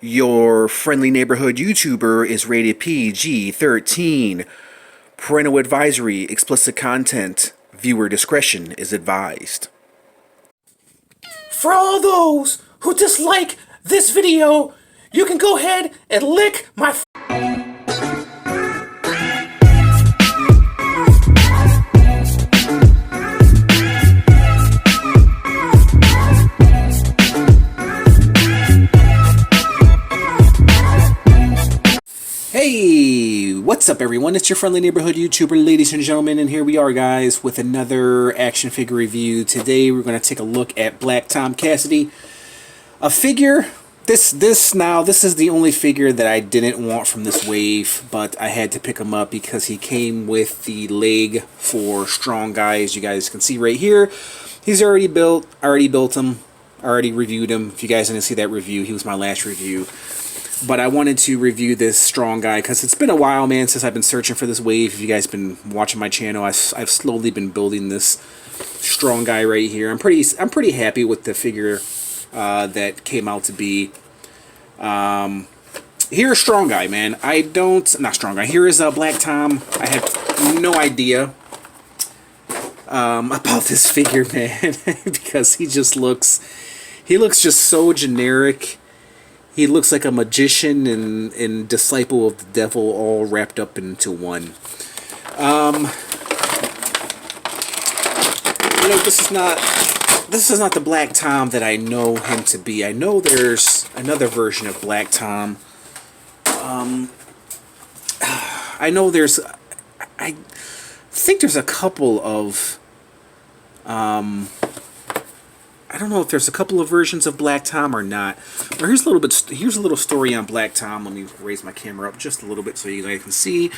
Your friendly neighborhood YouTuber is rated PG-13. Parental advisory, explicit content. Viewer discretion is advised. For all those who dislike this video, you can go ahead and lick my Hey, what's up everyone? It's your friendly neighborhood YouTuber, ladies and gentlemen, and here we are, guys, with another action figure review. Today we're going to take a look at Black Tom Cassidy. A figure, this is the only figure that I didn't want from this wave, but I had to pick him up because he came with the leg for Strong Guy, as you guys can see right here. He's already built, I already built him, I already reviewed him. If you guys didn't see that review, he was my last review. But I wanted to review this Strong Guy because it's been a while, man, since I've been searching for this wave. If you guys been watching my channel, I've slowly been building this Strong Guy right here. I'm pretty happy with the figure that came out to be. Here's Strong Guy, man. Not Strong Guy. Here is Black Tom. I have no idea about this figure, man, because he looks just so generic. He looks like a magician and disciple of the devil all wrapped up into one. This is not the Black Tom that I know him to be. I know there's another version of Black Tom. I think there's a couple of I don't know if there's a couple of versions of Black Tom or not. But here's a little story on Black Tom. Let me raise my camera up just a little bit so you guys can see.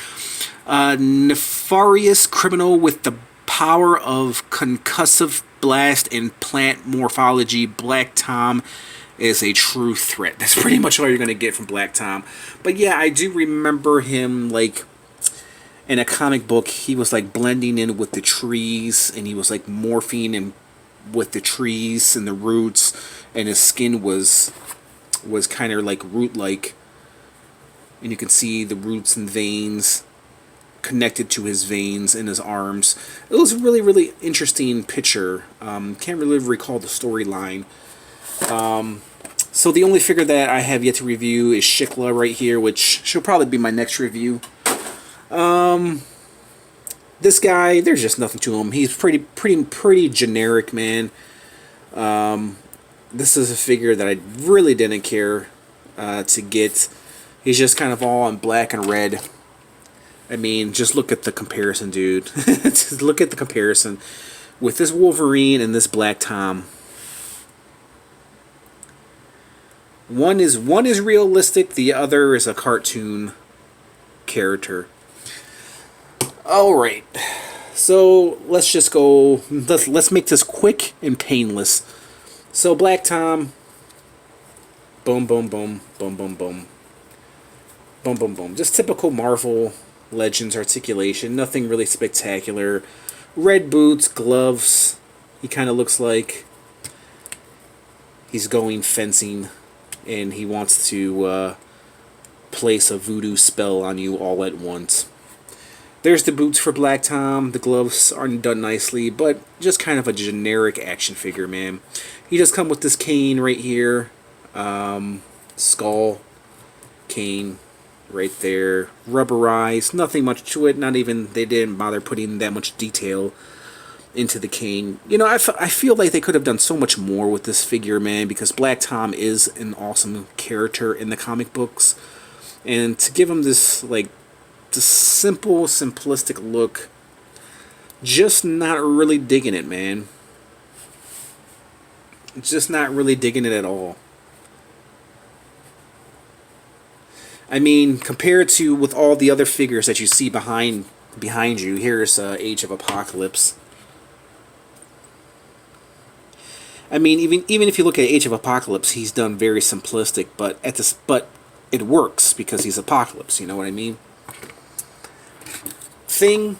Nefarious criminal with the power of concussive blast and plant morphology, Black Tom is a true threat. That's pretty much all you're going to get from Black Tom. But yeah, I do remember him, like, in a comic book, he was like blending in with the trees, and he was like morphing and with the trees and the roots, and his skin was kind of like root-like, and you can see the roots and veins connected to his veins in his arms. It was a really, really interesting picture. Can't really recall the storyline. So the only figure that I have yet to review is Shiklah right here, which should probably be my next review. This guy, there's just nothing to him. He's pretty generic, man. This is a figure that I really didn't care to get. He's just kind of all in black and red. I mean, just look at the comparison, dude. Just look at the comparison with this Wolverine and this Black Tom. One is realistic, the other is a cartoon character. Alright, so let's just go, let's make this quick and painless. So Black Tom, boom, boom, boom, boom, boom, boom, boom, boom, boom. Just typical Marvel Legends articulation, nothing really spectacular. Red boots, gloves, he kind of looks like he's going fencing and he wants to place a voodoo spell on you all at once. There's the boots for Black Tom. The gloves aren't done nicely, but just kind of a generic action figure, man. He does come with this cane right here. Skull. Cane. Right there. Rubberized. Nothing much to it. Not even, they didn't bother putting that much detail into the cane. You know, I feel like they could have done so much more with this figure, man, because Black Tom is an awesome character in the comic books. And to give him this, like, the simple, simplistic look, just not really digging it, man. Just not really digging it at all. I mean, compared to with all the other figures that you see behind you, here's Age of Apocalypse. I mean, even if you look at Age of Apocalypse, he's done very simplistic, but it works because he's Apocalypse. You know what I mean? Thing,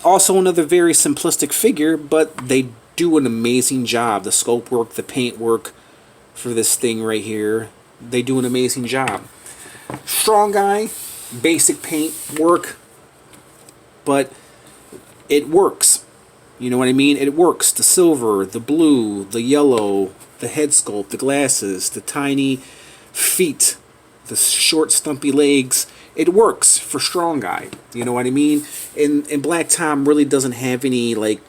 also another very simplistic figure, but they do an amazing job. The sculpt work, the paint work for this thing right here. They do an amazing job. Strong Guy, basic paint work, but it works. You know what I mean? It works. The silver, the blue, the yellow, the head sculpt, the glasses, the tiny feet, the short stumpy legs. It works for Strong Guy. You know what I mean? And Black Tom really doesn't have any like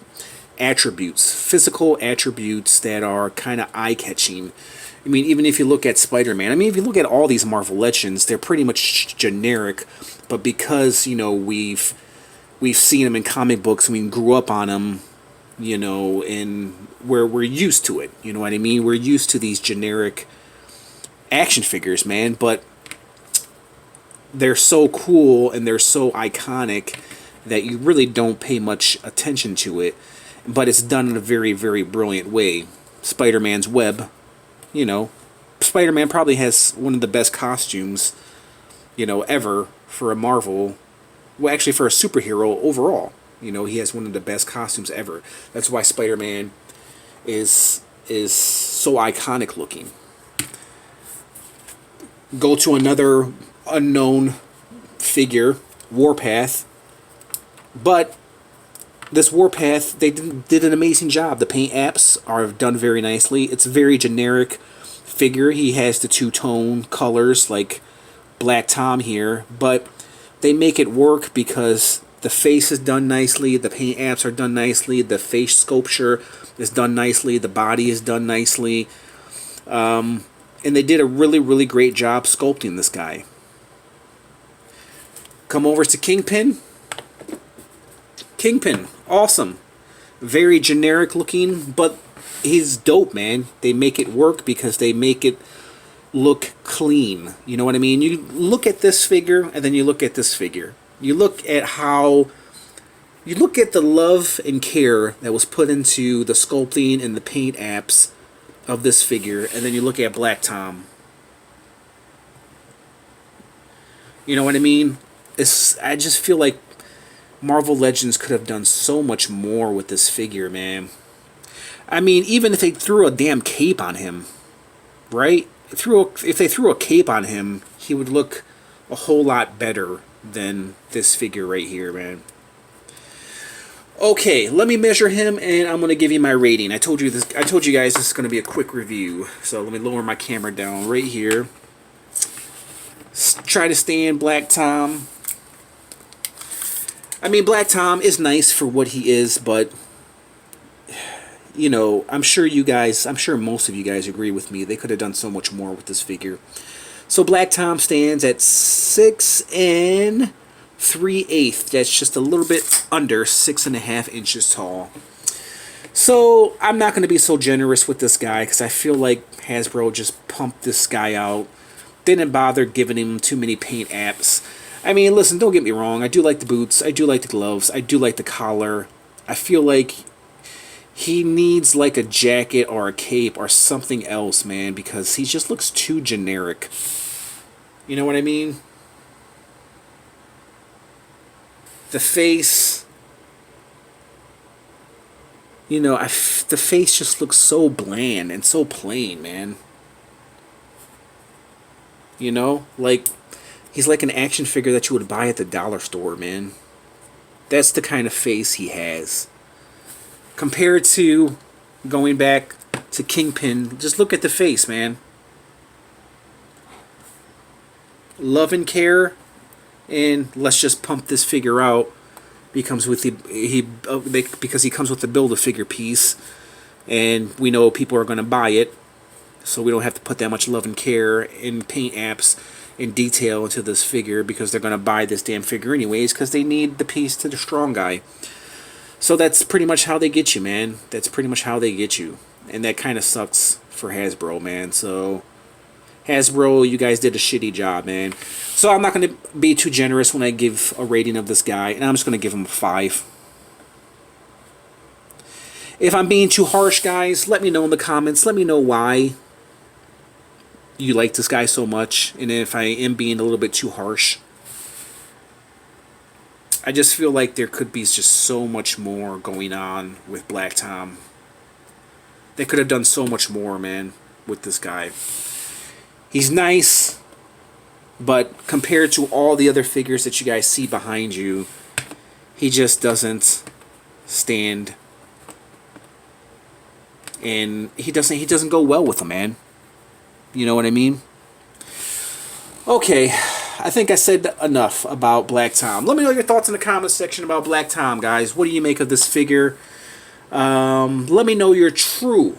attributes, physical attributes that are kind of eye-catching. I mean, even if you look at Spider-Man, I mean, if you look at all these Marvel Legends, they're pretty much generic, but because, you know, we've seen them in comic books and we grew up on them, you know, and we're used to it. You know what I mean? We're used to these generic action figures, man, but they're so cool and they're so iconic that you really don't pay much attention to it, but it's done in a very, very brilliant way. Spider-Man's web, you know, Spider-Man probably has one of the best costumes, you know, ever for a Marvel. Well, actually, for a superhero overall, you know, he has one of the best costumes ever. That's why Spider-Man is so iconic looking. Go to another unknown figure, Warpath, but this Warpath, they did an amazing job. The paint apps are done very nicely. It's a very generic figure. He has the two-tone colors like Black Tom here, but they make it work because the face is done nicely, the paint apps are done nicely, the face sculpture is done nicely, the body is done nicely, and they did a really, really great job sculpting this guy. Come over to Kingpin. Kingpin, awesome. Very generic looking, but he's dope, man. They make it work because they make it look clean. You know what I mean? You look at this figure and then you look at this figure. You look at the love and care that was put into the sculpting and the paint apps of this figure, and then you look at Black Tom. You know what I mean? I just feel like Marvel Legends could have done so much more with this figure, man. I mean, even if they threw a damn cape on him, right? If they threw a cape on him, he would look a whole lot better than this figure right here, man. Okay, let me measure him, and I'm gonna give you my rating. I told you guys this is gonna be a quick review. So let me lower my camera down right here. Try to stand Black Tom. I mean, Black Tom is nice for what he is, but you know, I'm sure most of you guys agree with me. They could have done so much more with this figure. So Black Tom stands at 6 3/8. That's just a little bit under 6.5 inches tall. So I'm not going to be so generous with this guy because I feel like Hasbro just pumped this guy out. Didn't bother giving him too many paint apps. I mean, listen, don't get me wrong. I do like the boots. I do like the gloves. I do like the collar. I feel like he needs like a jacket or a cape or something else, man, because he just looks too generic. You know what I mean? The face, you know, the face just looks so bland and so plain, man. You know, like, he's like an action figure that you would buy at the dollar store, man. That's the kind of face he has. Compared to going back to Kingpin, just look at the face, man. Love and care, and let's just pump this figure out. Because he comes with the Build-A-Figure piece, and we know people are going to buy it, so we don't have to put that much love and care and paint apps and detail into this figure because they're going to buy this damn figure anyways because they need the piece to the Strong Guy. So that's pretty much how they get you, man. That's pretty much how they get you. And that kind of sucks for Hasbro, man. So, Hasbro, you guys did a shitty job, man. So I'm not going to be too generous when I give a rating of this guy. And I'm just going to give him a 5. If I'm being too harsh, guys, let me know in the comments. Let me know why you like this guy so much. And if I am being a little bit too harsh. I just feel like there could be just so much more going on with Black Tom. They could have done so much more, man, with this guy. He's nice, but compared to all the other figures that you guys see behind you, he just doesn't stand, and he doesn't go well with them, man. You know what I mean? Okay, I think I said enough about Black Tom. Let me know your thoughts in the comments section about Black Tom, guys. What do you make of this figure? Let me know your true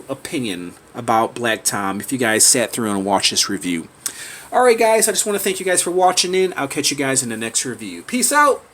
opinion about Black Tom if you guys sat through and watched this review. Alright guys, I just want to thank you guys for watching in. I'll catch you guys in the next review. Peace out!